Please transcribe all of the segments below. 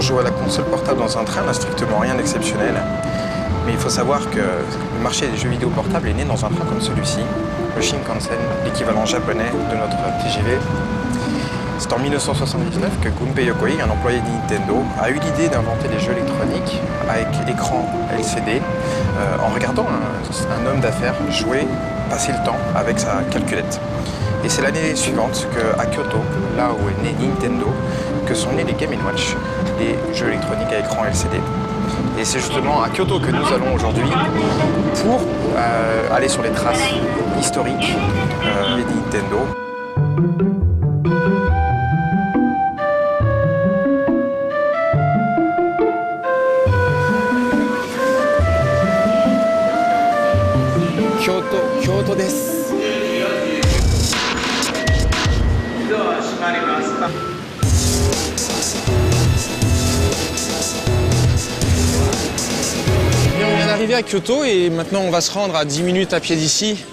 jour, jouer à la console portable dans un train n'a strictement rien d'exceptionnel. Mais il faut savoir que le marché des jeux vidéo portables est né dans un train comme celui-ci, le Shinkansen, l'équivalent japonais de notre TGV. C'est en 1979 que Gunpei Yokoi, un employé de Nintendo, a eu l'idée d'inventer des jeux électroniques avec écran LCD en regardant un homme d'affaires jouer, passer le temps avec sa calculette. Et c'est l'année suivante qu'à Kyoto, là où est né Nintendo, que sont nés les Game & Watch, les jeux électroniques à écran LCD. Et c'est justement à Kyoto que nous allons aujourd'hui pour aller sur les traces historiques de Nintendo. Kyoto desu. On vient d'arriver à Kyoto et maintenant on va se rendre à 10 minutes à pied d'ici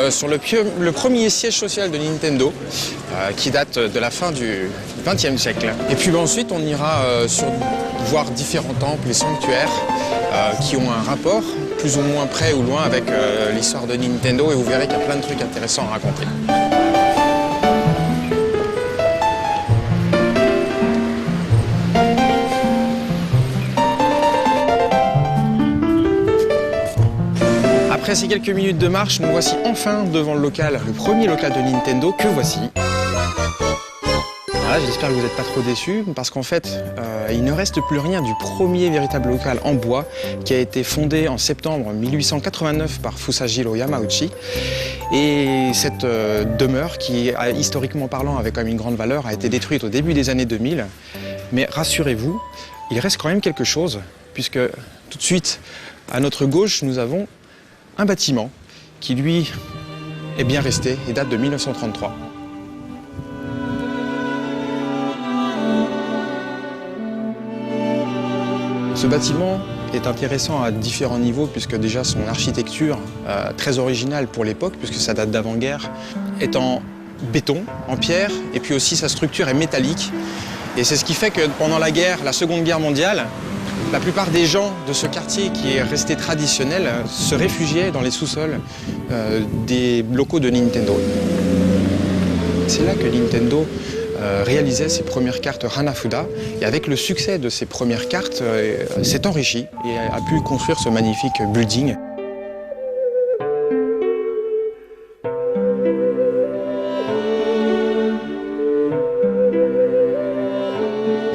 sur le premier siège social de Nintendo qui date de la fin du XXe siècle. Et puis ensuite on ira voir différents temples et sanctuaires qui ont un rapport plus ou moins près ou loin avec l'histoire de Nintendo et vous verrez qu'il y a plein de trucs intéressants à raconter. Après ces quelques minutes de marche, nous voici enfin devant le local, le premier local de Nintendo que voici. Voilà, j'espère que vous n'êtes pas trop déçus, parce qu'en fait, il ne reste plus rien du premier véritable local en bois qui a été fondé en septembre 1889 par Fusajiro Yamauchi. Et cette demeure, qui historiquement parlant avait quand même une grande valeur, a été détruite au début des années 2000. Mais rassurez-vous, il reste quand même quelque chose, puisque tout de suite, à notre gauche, nous avons un bâtiment qui, lui, est bien resté et date de 1933. Ce bâtiment est intéressant à différents niveaux puisque déjà son architecture, très originale pour l'époque, puisque ça date d'avant-guerre, est en béton, en pierre, et puis aussi sa structure est métallique. Et c'est ce qui fait que pendant la Seconde Guerre mondiale, la plupart des gens de ce quartier qui est resté traditionnel se réfugiaient dans les sous-sols des locaux de Nintendo. C'est là que Nintendo réalisait ses premières cartes Hanafuda et avec le succès de ces premières cartes, s'est enrichi et a pu construire ce magnifique building.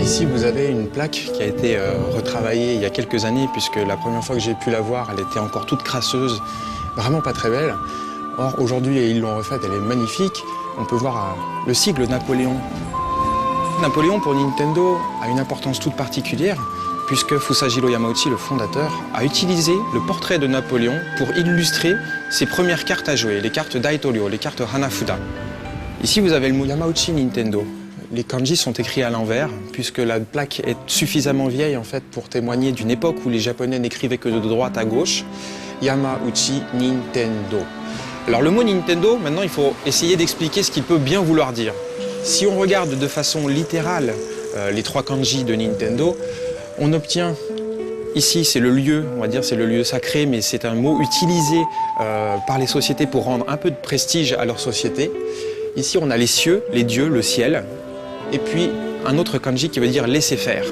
Ici, vous avez une plaque qui a été retravaillée il y a quelques années, puisque la première fois que j'ai pu la voir, elle était encore toute crasseuse, vraiment pas très belle. Or, aujourd'hui, ils l'ont refaite, elle est magnifique. On peut voir le sigle Napoléon. Napoléon, pour Nintendo, a une importance toute particulière, puisque Fusajiro Yamauchi, le fondateur, a utilisé le portrait de Napoléon pour illustrer ses premières cartes à jouer, les cartes Daitorio, les cartes Hanafuda. Ici, vous avez le mot Yamauchi Nintendo. Les kanji sont écrits à l'envers, puisque la plaque est suffisamment vieille en fait, pour témoigner d'une époque où les Japonais n'écrivaient que de droite à gauche. Yamauchi Nintendo. Alors le mot Nintendo, maintenant il faut essayer d'expliquer ce qu'il peut bien vouloir dire. Si on regarde de façon littérale les trois kanji de Nintendo, on obtient, ici c'est le lieu, on va dire c'est le lieu sacré, mais c'est un mot utilisé par les sociétés pour rendre un peu de prestige à leur société. Ici on a les cieux, les dieux, le ciel. Et puis un autre kanji qui veut dire laisser faire.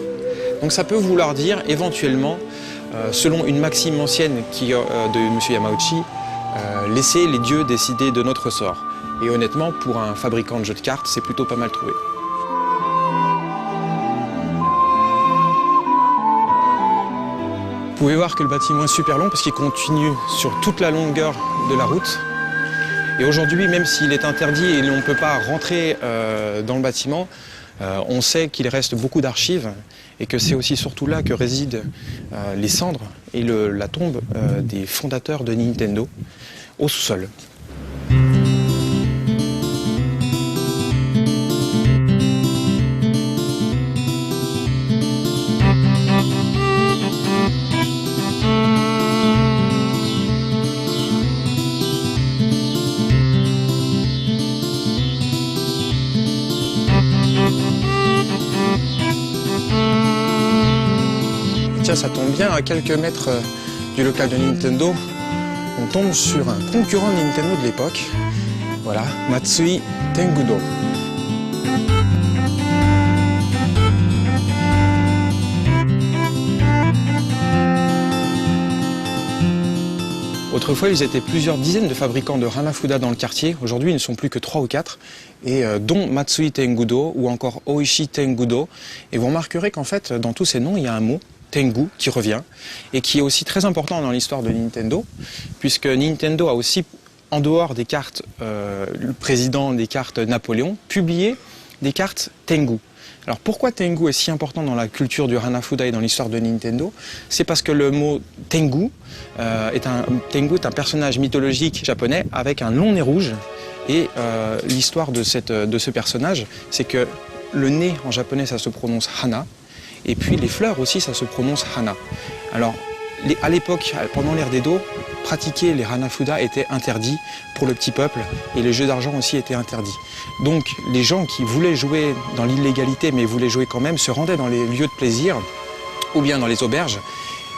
Donc ça peut vouloir dire éventuellement, selon une maxime ancienne de M. Yamauchi, laisser les dieux décider de notre sort. Et honnêtement, pour un fabricant de jeux de cartes, c'est plutôt pas mal trouvé. Vous pouvez voir que le bâtiment est super long parce qu'il continue sur toute la longueur de la route. Et aujourd'hui, même s'il est interdit et on ne peut pas rentrer dans le bâtiment, on sait qu'il reste beaucoup d'archives et que c'est aussi surtout là que résident les cendres et la tombe des fondateurs de Nintendo au sous-sol. tiens, ça tombe bien, à quelques mètres du local de Nintendo, on tombe sur un concurrent de Nintendo de l'époque. Voilà, Matsui Tengudo. Autrefois, ils étaient plusieurs dizaines de fabricants de Hanafuda dans le quartier. Aujourd'hui, ils ne sont plus que 3 ou 4, et dont Matsui Tengudo ou encore Oishi Tengudo. Et vous remarquerez qu'en fait, dans tous ces noms, il y a un mot, Tengu, qui revient, et qui est aussi très important dans l'histoire de Nintendo, puisque Nintendo a aussi, en dehors des cartes, le président des cartes Napoléon, publié des cartes Tengu. Alors pourquoi Tengu est si important dans la culture du Hanafuda et dans l'histoire de Nintendo? C'est parce que le mot Tengu est un personnage mythologique japonais avec un long nez rouge. Et l'histoire de ce personnage, c'est que le nez en japonais ça se prononce Hana, et puis les fleurs aussi ça se prononce Hana. Alors à l'époque, pendant l'ère d'Edo, pratiquer les Hanafuda était interdit pour le petit peuple, et les jeux d'argent aussi étaient interdits. Donc les gens qui voulaient jouer dans l'illégalité mais voulaient jouer quand même se rendaient dans les lieux de plaisir ou bien dans les auberges,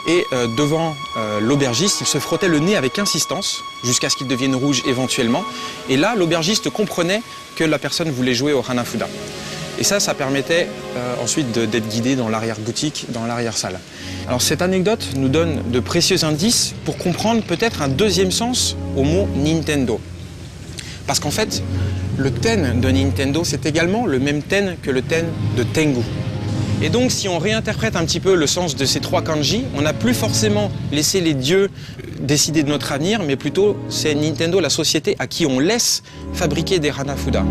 et devant l'aubergiste, ils se frottaient le nez avec insistance jusqu'à ce qu'il devienne rouge éventuellement, et là l'aubergiste comprenait que la personne voulait jouer au Hanafuda. Et ça permettait ensuite d'être guidé dans l'arrière-boutique, dans l'arrière-salle. Alors cette anecdote nous donne de précieux indices pour comprendre peut-être un deuxième sens au mot Nintendo. Parce qu'en fait, le ten de Nintendo, c'est également le même ten que le ten de Tengu. Et donc si on réinterprète un petit peu le sens de ces 3 kanji, on n'a plus forcément laissé les dieux décider de notre avenir, mais plutôt c'est Nintendo, la société à qui on laisse fabriquer des Hanafuda.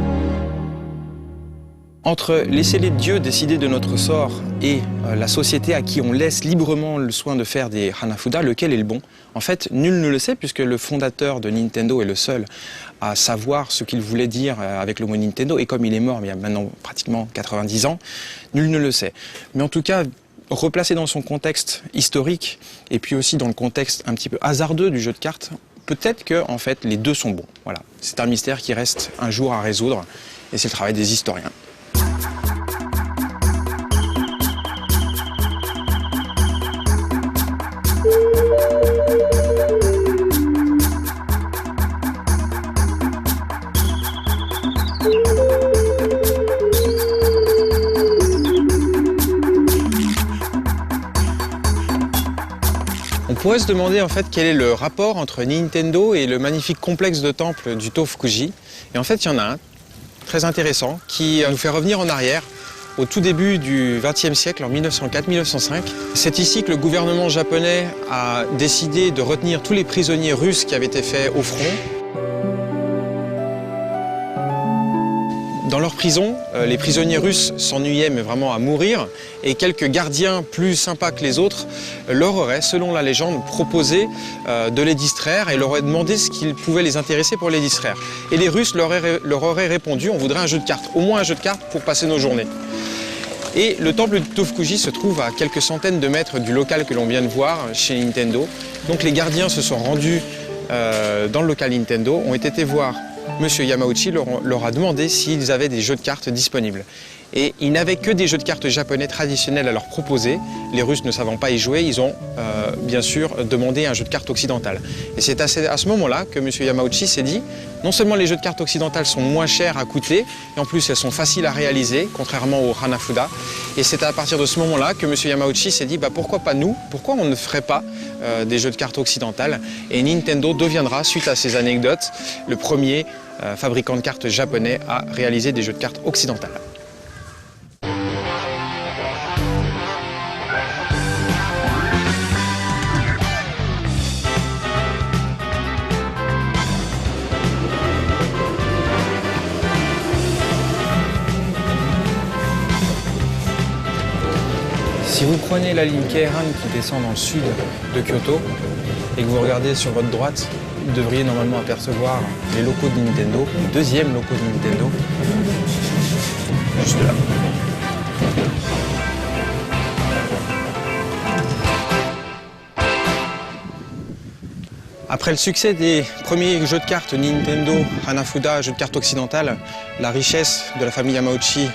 Entre laisser les dieux décider de notre sort et la société à qui on laisse librement le soin de faire des Hanafuda, lequel est le bon? En fait, nul ne le sait, puisque le fondateur de Nintendo est le seul à savoir ce qu'il voulait dire avec le mot Nintendo, et comme il est mort il y a maintenant pratiquement 90 ans, nul ne le sait. Mais en tout cas, replacé dans son contexte historique, et puis aussi dans le contexte un petit peu hasardeux du jeu de cartes, peut-être que en fait, les deux sont bons. Voilà. C'est un mystère qui reste un jour à résoudre, et c'est le travail des historiens. On pourrait se demander en fait quel est le rapport entre Nintendo et le magnifique complexe de temples du Tofukuji. Et en fait, il y en a un très intéressant qui nous fait revenir en arrière au tout début du XXe siècle, en 1904-1905. C'est ici que le gouvernement japonais a décidé de retenir tous les prisonniers russes qui avaient été faits au front. Dans leur prison, les prisonniers russes s'ennuyaient mais vraiment à mourir, et quelques gardiens plus sympas que les autres leur auraient, selon la légende, proposé de les distraire et leur auraient demandé ce qui pouvait les intéresser pour les distraire. Et les Russes leur auraient répondu: on voudrait un jeu de cartes, au moins un jeu de cartes pour passer nos journées. Et le temple du Tofukuji se trouve à quelques centaines de mètres du local que l'on vient de voir chez Nintendo. Donc les gardiens se sont rendus dans le local Nintendo, ont été voir Monsieur Yamauchi, leur a demandé s'ils avaient des jeux de cartes disponibles. Et ils n'avaient que des jeux de cartes japonais traditionnels à leur proposer. Les Russes ne savant pas y jouer, ils ont bien sûr demandé un jeu de cartes occidental. Et c'est à ce moment-là que Monsieur Yamauchi s'est dit, non seulement les jeux de cartes occidentales sont moins chers à coûter, et en plus elles sont faciles à réaliser, contrairement aux Hanafuda. Et c'est à partir de ce moment-là que Monsieur Yamauchi s'est dit, pourquoi pas nous? Pourquoi on ne ferait pas des jeux de cartes occidentales? Et Nintendo deviendra, suite à ces anecdotes, le premier fabricant de cartes japonais à réaliser des jeux de cartes occidentales. Si vous prenez la ligne Keihan qui descend dans le sud de Kyoto et que vous regardez sur votre droite, vous devriez normalement apercevoir les locaux de Nintendo, le deuxième loco de Nintendo, juste là. Après le succès des premiers jeux de cartes Nintendo Hanafuda, jeux de cartes occidentales, la richesse de la famille Yamauchi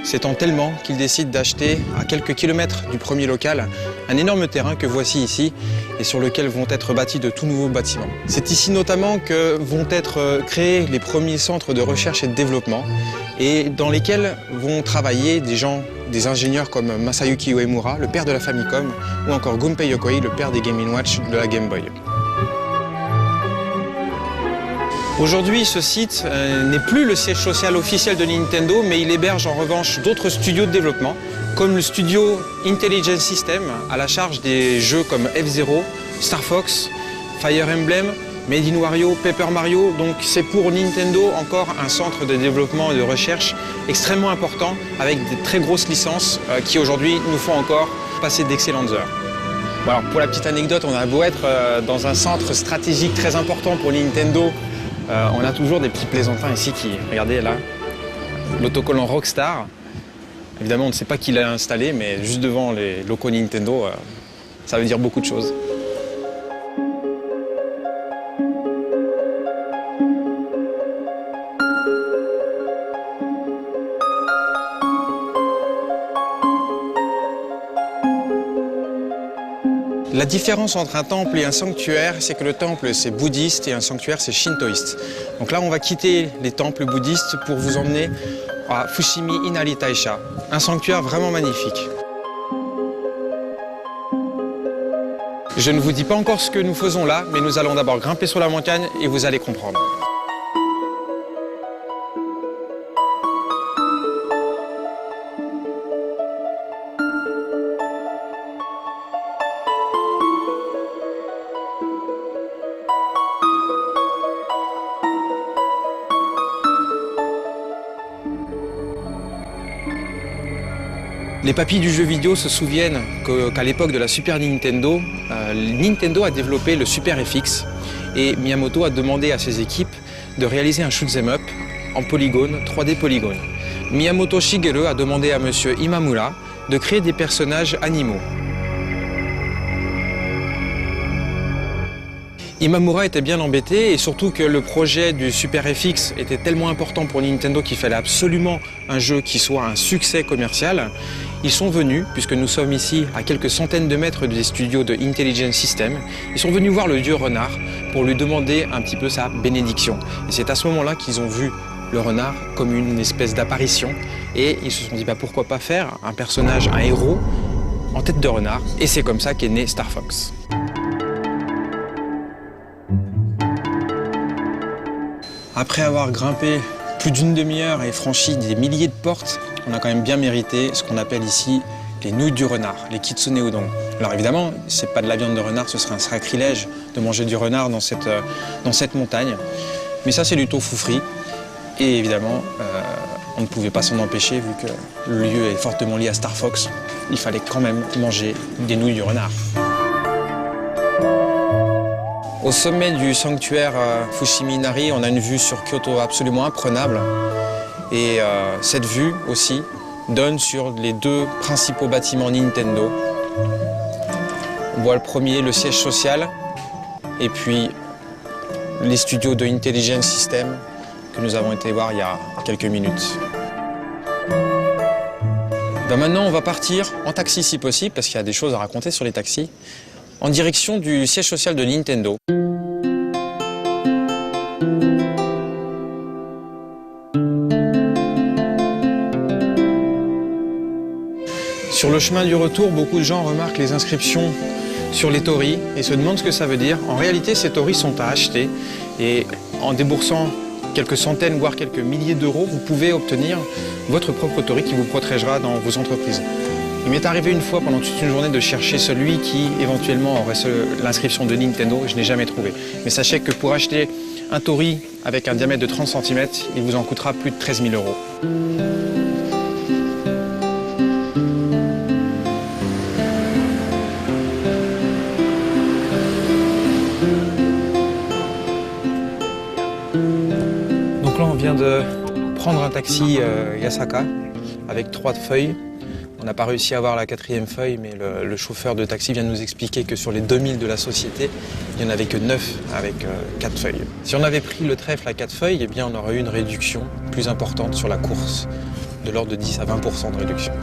s'étend tellement qu'ils décident d'acheter à quelques kilomètres du premier local un énorme terrain que voici ici et sur lequel vont être bâtis de tout nouveaux bâtiments. C'est ici notamment que vont être créés les premiers centres de recherche et de développement et dans lesquels vont travailler des ingénieurs comme Masayuki Uemura, le père de la Famicom, ou encore Gunpei Yokoi, le père des Game & Watch de la Game Boy. Aujourd'hui, ce site n'est plus le siège social officiel de Nintendo, mais il héberge en revanche d'autres studios de développement, comme le studio Intelligent System, à la charge des jeux comme F-Zero, Star Fox, Fire Emblem, Made in Wario, Paper Mario. Donc c'est pour Nintendo encore un centre de développement et de recherche extrêmement important, avec des très grosses licences qui aujourd'hui nous font encore passer d'excellentes heures. Bon, alors, pour la petite anecdote, on a beau être dans un centre stratégique très important pour Nintendo, on a toujours des petits plaisantins ici qui, regardez là, l'autocollant Rockstar. Évidemment, on ne sait pas qui l'a installé, mais juste devant les locaux Nintendo, ça veut dire beaucoup de choses. La différence entre un temple et un sanctuaire, c'est que le temple c'est bouddhiste et un sanctuaire c'est shintoïste. Donc là on va quitter les temples bouddhistes pour vous emmener à Fushimi Inari Taisha, un sanctuaire vraiment magnifique. Je ne vous dis pas encore ce que nous faisons là, mais nous allons d'abord grimper sur la montagne et vous allez comprendre. Les papis du jeu vidéo se souviennent qu'à l'époque de la Super Nintendo, Nintendo a développé le Super FX et Miyamoto a demandé à ses équipes de réaliser un shoot'em up en polygone, 3D polygone. Miyamoto Shigeru a demandé à monsieur Imamura de créer des personnages animaux. Imamura était bien embêté et surtout que le projet du Super FX était tellement important pour Nintendo qu'il fallait absolument un jeu qui soit un succès commercial. Ils sont venus, puisque nous sommes ici à quelques centaines de mètres des studios de Intelligent System, ils sont venus voir le dieu renard pour lui demander un petit peu sa bénédiction. Et c'est à ce moment-là qu'ils ont vu le renard comme une espèce d'apparition et ils se sont dit pourquoi pas faire un personnage, un héros en tête de renard. Et c'est comme ça qu'est né Star Fox. Après avoir grimpé plus d'une demi-heure et franchi des milliers de portes, on a quand même bien mérité ce qu'on appelle ici les nouilles du renard, les kitsune udon. Alors évidemment, c'est pas de la viande de renard, ce serait un sacrilège de manger du renard dans cette montagne. Mais ça, c'est du tofu frit. Et évidemment, on ne pouvait pas s'en empêcher vu que le lieu est fortement lié à Star Fox. Il fallait quand même manger des nouilles du renard. Au sommet du sanctuaire Fushimi Inari, on a une vue sur Kyoto absolument imprenable. Et cette vue aussi donne sur les deux principaux bâtiments Nintendo. On voit le premier, le siège social, et puis les studios de Intelligent System que nous avons été voir il y a quelques minutes. Maintenant, on va partir en taxi si possible, parce qu'il y a des choses à raconter sur les taxis, en direction du siège social de Nintendo. Sur le chemin du retour, beaucoup de gens remarquent les inscriptions sur les torii et se demandent ce que ça veut dire. En réalité, ces torii sont à acheter et en déboursant quelques centaines, voire quelques milliers d'euros, vous pouvez obtenir votre propre torii qui vous protégera dans vos entreprises. Il m'est arrivé une fois pendant toute une journée de chercher celui qui éventuellement aurait l'inscription de Nintendo et je n'ai jamais trouvé. Mais sachez que pour acheter un torii avec un diamètre de 30 cm, il vous en coûtera plus de 13 000 euros. Donc là, on vient de prendre un taxi Yasaka avec 3 feuilles On n'a pas réussi à avoir la 4e feuille, mais le chauffeur de taxi vient de nous expliquer que sur les 2000 de la société, il n'y en avait que 9 avec 4 feuilles. Si on avait pris le trèfle à 4 feuilles, eh bien on aurait eu une réduction plus importante sur la course, de l'ordre de 10 à 20% de réduction.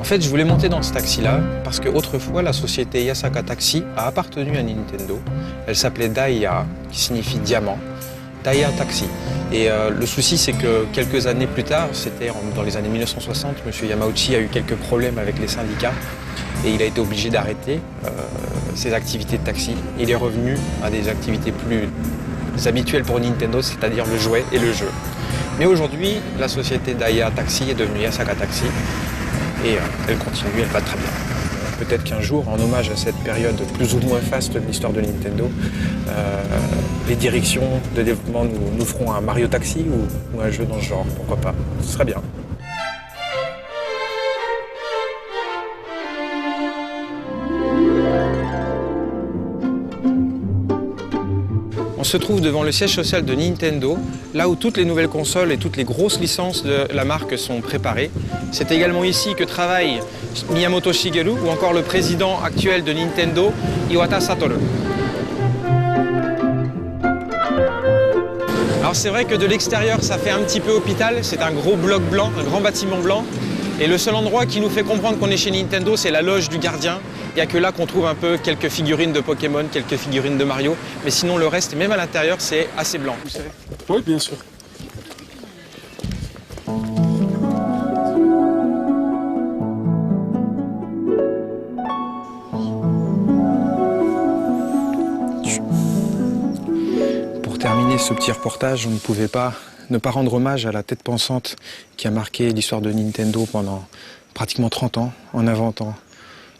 En fait, je voulais monter dans ce taxi-là parce qu'autrefois, la société Yasaka Taxi a appartenu à Nintendo. Elle s'appelait Daiya, qui signifie diamant. Daiya Taxi. Et le souci, c'est que quelques années plus tard, c'était dans les années 1960, M. Yamauchi a eu quelques problèmes avec les syndicats et il a été obligé d'arrêter ses activités de taxi. Il est revenu à des activités plus habituelles pour Nintendo, c'est-à-dire le jouet et le jeu. Mais aujourd'hui, la société Daiya Taxi est devenue Yasaka Taxi et elle continue, elle va très bien. Peut-être qu'un jour, en hommage à cette période plus ou moins faste de l'histoire de Nintendo, les directions de développement nous feront un Mario Taxi ou un jeu dans ce genre, pourquoi pas, ce serait bien. On se trouve devant le siège social de Nintendo, là où toutes les nouvelles consoles et toutes les grosses licences de la marque sont préparées. C'est également ici que travaille Miyamoto Shigeru ou encore le président actuel de Nintendo, Iwata Satoru. Alors c'est vrai que de l'extérieur ça fait un petit peu hôpital, c'est un gros bloc blanc, un grand bâtiment blanc. Et le seul endroit qui nous fait comprendre qu'on est chez Nintendo, c'est la loge du gardien. Il n'y a que là qu'on trouve un peu quelques figurines de Pokémon, quelques figurines de Mario. Mais sinon le reste, même à l'intérieur, c'est assez blanc. Vous savez ? Oui, bien sûr. Pour terminer ce petit reportage, on ne pouvait pas ne pas rendre hommage à la tête pensante qui a marqué l'histoire de Nintendo pendant pratiquement 30 ans, en inventant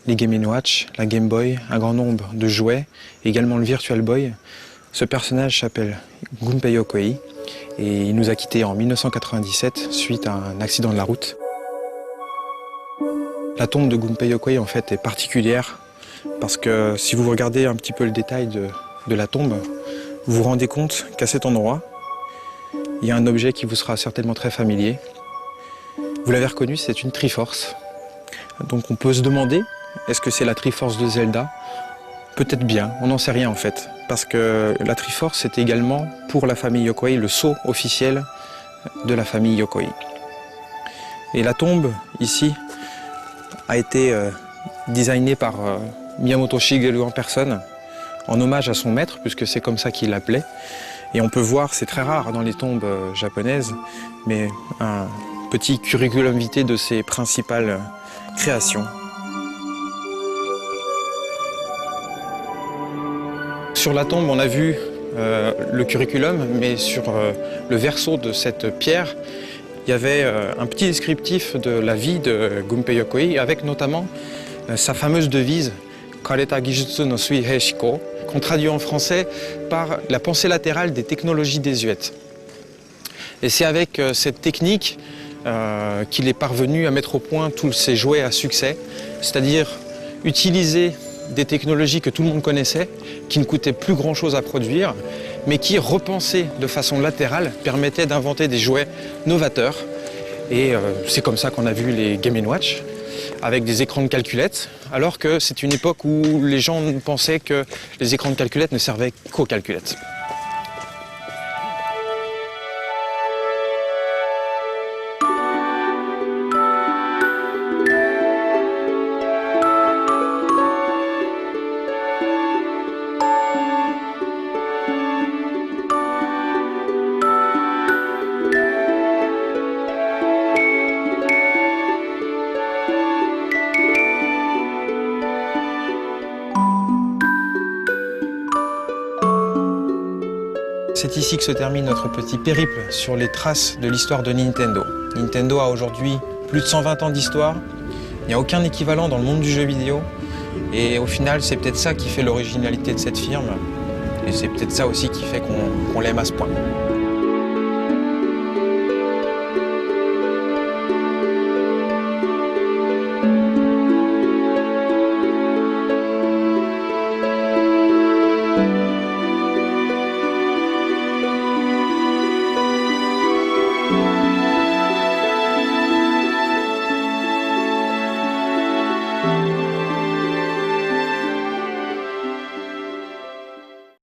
les Game & Watch, la Game Boy, un grand nombre de jouets, également le Virtual Boy. Ce personnage s'appelle Gunpei Yokoi et il nous a quittés en 1997 suite à un accident de la route. La tombe de Gunpei Yokoi en fait est particulière parce que si vous regardez un petit peu le détail de la tombe, vous vous rendez compte qu'à cet endroit, il y a un objet qui vous sera certainement très familier. Vous l'avez reconnu, c'est une Triforce. Donc on peut se demander, est-ce que c'est la Triforce de Zelda? Peut-être bien, on n'en sait rien en fait. Parce que la Triforce, c'est également pour la famille Yokoi le sceau officiel de la famille Yokoi. Et la tombe, ici, a été designée par Miyamoto Shigeru en personne, en hommage à son maître, puisque c'est comme ça qu'il l'appelait. Et on peut voir, c'est très rare dans les tombes japonaises, mais un petit curriculum vitae de ses principales créations. Sur la tombe, on a vu le curriculum, mais sur le verso de cette pierre, il y avait un petit descriptif de la vie de Gunpei Yokoi, avec notamment sa fameuse devise « Kareta Gijutsu no Suihei Shiko », qu'on traduit en français par la pensée latérale des technologies désuètes. Et c'est avec cette technique qu'il est parvenu à mettre au point tous ses jouets à succès, c'est-à-dire utiliser des technologies que tout le monde connaissait, qui ne coûtaient plus grand-chose à produire, mais qui, repensées de façon latérale, permettaient d'inventer des jouets novateurs. Et c'est comme ça qu'on a vu les Game & Watch, avec des écrans de calculette, alors que c'est une époque où les gens pensaient que les écrans de calculette ne servaient qu'aux calculettes. C'est ici que se termine notre petit périple sur les traces de l'histoire de Nintendo. Nintendo a aujourd'hui plus de 120 ans d'histoire. Il n'y a aucun équivalent dans le monde du jeu vidéo. Et au final, c'est peut-être ça qui fait l'originalité de cette firme. Et c'est peut-être ça aussi qui fait qu'on l'aime à ce point.